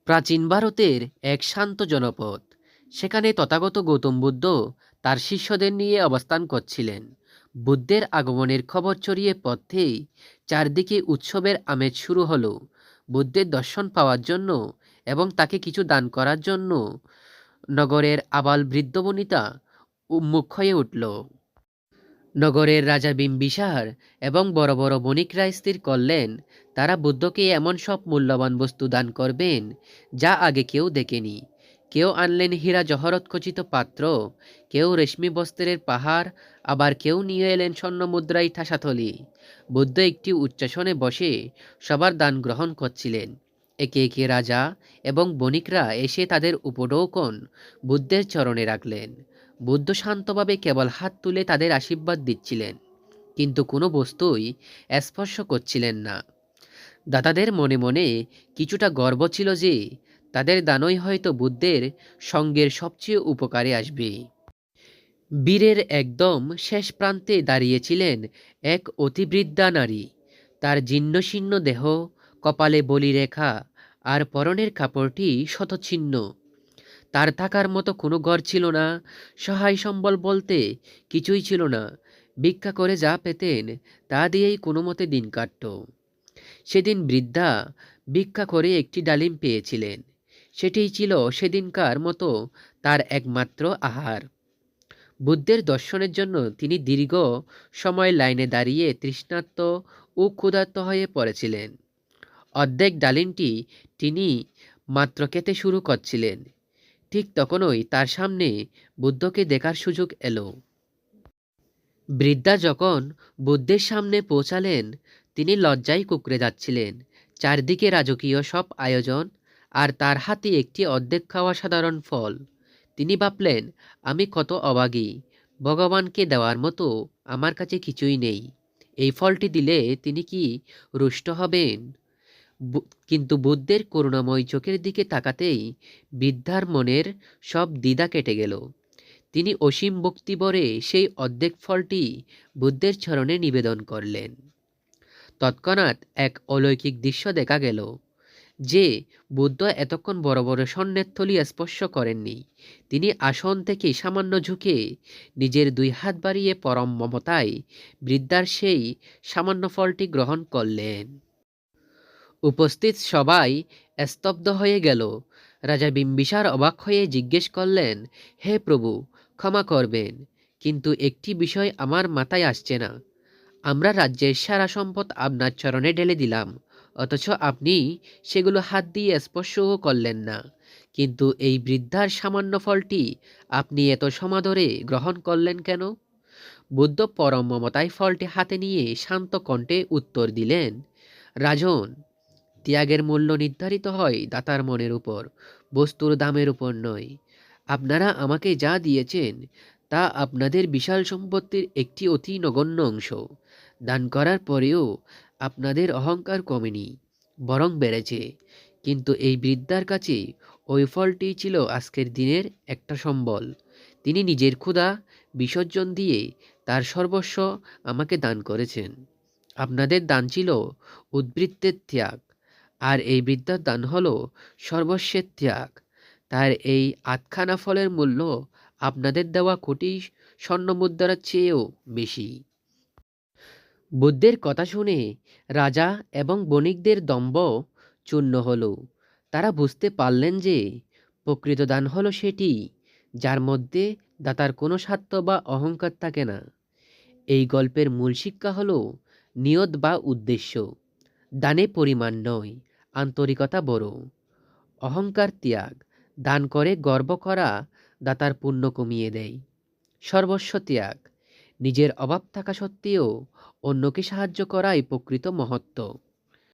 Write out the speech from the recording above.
প্রাচীন ভারতের এক শান্ত জনপদ। সেখানে তথাগত গৌতম বুদ্ধ তার শিষ্যদের নিয়ে অবস্থান করছিলেন। বুদ্ধের আগমনের খবর ছড়িয়ে পড়তেই চারদিকে উৎসবের আমেজ শুরু হলো। বুদ্ধের দর্শন পাওয়ার জন্য এবং তাকে কিছু দান করার জন্য নগরের আবাল বৃদ্ধ বনিতা উন্মুখ হয়ে উঠল। নগরের রাজা বিম্বিসার এবং বড় বড় বণিকরা স্থির করলেন তারা বুদ্ধকে এমন সব মূল্যবান বস্তু দান করবেন যা আগে কেউ দেখেনি। কেউ আনলেন হীরা জহরত খচিত পাত্র, কেউ রেশমি বস্ত্রের পাহাড়, আবার কেউ নিয়ে এলেন স্বর্ণ মুদ্রাই ঠাসাথলি। বুদ্ধ একটি উচ্চাসনে বসে সবার দান গ্রহণ করছিলেন। একে একে রাজা এবং বণিকরা এসে তাদের উপঢৌকন বুদ্ধের চরণে রাখলেন। বুদ্ধ শান্তভাবে কেবল হাত তুলে তাদের আশীর্বাদ দিচ্ছিলেন, কিন্তু কোনো বস্তুই স্পর্শ করছিলেন না। দাতাদের মনে মনে কিছুটা গর্ব ছিল যে তাদের দানই হয়তো বুদ্ধের সঙ্গের সবচেয়ে উপকারে আসবে। বীরের একদম শেষ প্রান্তে দাঁড়িয়েছিলেন এক অতিবৃদ্ধা নারী। তার জীর্ণশীর্ণ দেহ, কপালে বলিরেখা, আর পরনের কাপড়টি শতছিন্ন। তার থাকার মতো কোনো ঘর ছিল না, সহায় সম্বল বলতে কিছুই ছিল না। ভিক্ষা করে যা পেতেন তা দিয়েই কোনো মতে দিন কাটত। সেদিন বৃদ্ধা ভিক্ষা করে একটি ডালিম পেয়েছিলেন। সেটিই ছিল সেদিনকার মতো তার একমাত্র আহার। বুদ্ধের দর্শনের জন্য তিনি দীর্ঘ সময় লাইনে দাঁড়িয়ে তৃষ্ণার্ত ও ক্ষুধার্ত হয়ে পড়েছিলেন। অর্ধেক ডালিমটি তিনি মাত্র খেতে শুরু করছিলেন, ঠিক তখনই তার সামনে বুদ্ধকে দেখার সুযোগ এলো। বৃদ্ধা যখন বুদ্ধের সামনে পৌঁছালেন, তিনি লজ্জায় কুঁকড়ে যাচ্ছিলেন। চারদিকে রাজকীয় সব আয়োজন, আর তার হাতে একটি অর্ধেক খাওয়া সাধারণ ফল। তিনি ভাবলেন, আমি কত অভাগী, ভগবানকে দেওয়ার মতো আমার কাছে কিছুই নেই। এই ফলটি দিলে তিনি কি রুষ্ট হবেন? কিন্তু বুদ্ধের করুণাময় চোখের দিকে তাকাতেই বৃদ্ধার মনের সব দ্বিধা কেটে গেল। তিনি অসীম ভক্তিভরে সেই অর্ধেক ফলটি বুদ্ধের চরণে নিবেদন করলেন। তৎক্ষণাৎ এক অলৌকিক দৃশ্য দেখা গেল যে বুদ্ধ এতক্ষণ বড় বড় স্বর্ণের থলি স্পর্শ করেননি। তিনি আসন থেকে সামান্য ঝুঁকে নিজের দুই হাত বাড়িয়ে পরম মমতায় বৃদ্ধার সেই সামান্য ফলটি গ্রহণ করলেন। উপস্থিত সবাই স্তব্ধ হয়ে গেল। রাজা বিম্বিসার অবাক হয়ে জিজ্ঞেস করলেন, হে প্রভু, ক্ষমা করবেন, কিন্তু একটি বিষয় আমার মাথায় আসছে না। আমরা রাজ্যের সারা সম্পদ আপনার চরণে ঢেলে দিলাম, অথচ আপনি সেগুলো হাত দিয়ে স্পর্শও করলেন না। কিন্তু এই বৃদ্ধার সামান্য ফলটি আপনি এত সমাদরে গ্রহণ করলেন কেন? বুদ্ধ পরম মমতায় ফলটি হাতে নিয়ে শান্ত কণ্ঠে উত্তর দিলেন, রাজন, ত্যাগের মূল্য নির্ধারিত হয় দাতার মনের উপর, বস্তুর দামের উপর নয়। আপনারা আমাকে যা দিয়েছেন তা আপনাদের বিশাল সম্পত্তির একটি অতি নগণ্য অংশ। দান করার পরেও আপনাদের অহংকার কমেনি, বরং বেড়েছে। কিন্তু এই বৃদ্ধার কাছে ওই ফলটি ছিল আজকের দিনের একটা সম্বল। তিনি নিজের ক্ষুধা বিসর্জন দিয়ে তার সর্বস্ব আমাকে দান করেছেন। আপনাদের দান ছিল উদ্বৃত্তের ত্যাগ, আর এই বৃদ্ধার দান হলো সর্বস্বের ত্যাগ। তার এই আধখানা ফলের মূল্য আপনাদের দেওয়া কোটি স্বর্ণমুদ্রার চেয়েও বেশি। বুদ্ধের কথা শুনে রাজা এবং বণিকদের দম্ভ চূর্ণ হলো। তারা বুঝতে পারলেন যে প্রকৃত দান হলো সেটি যার মধ্যে দাতার কোনো স্বার্থ বা অহংকার থাকে না। এই গল্পের মূল শিক্ষা হলো নিয়ত বা উদ্দেশ্য। দানে পরিমাণ নয়, আন্তরিকতা বড়। অহংকার ত্যাগ, দান করে গর্ব করা দাতার পুণ্য কমিয়ে দেয়। সর্বস্ব ত্যাগ, নিজের অভাব থাকা সত্ত্বেও অন্যকে সাহায্য করাই প্রকৃত মহত্ব।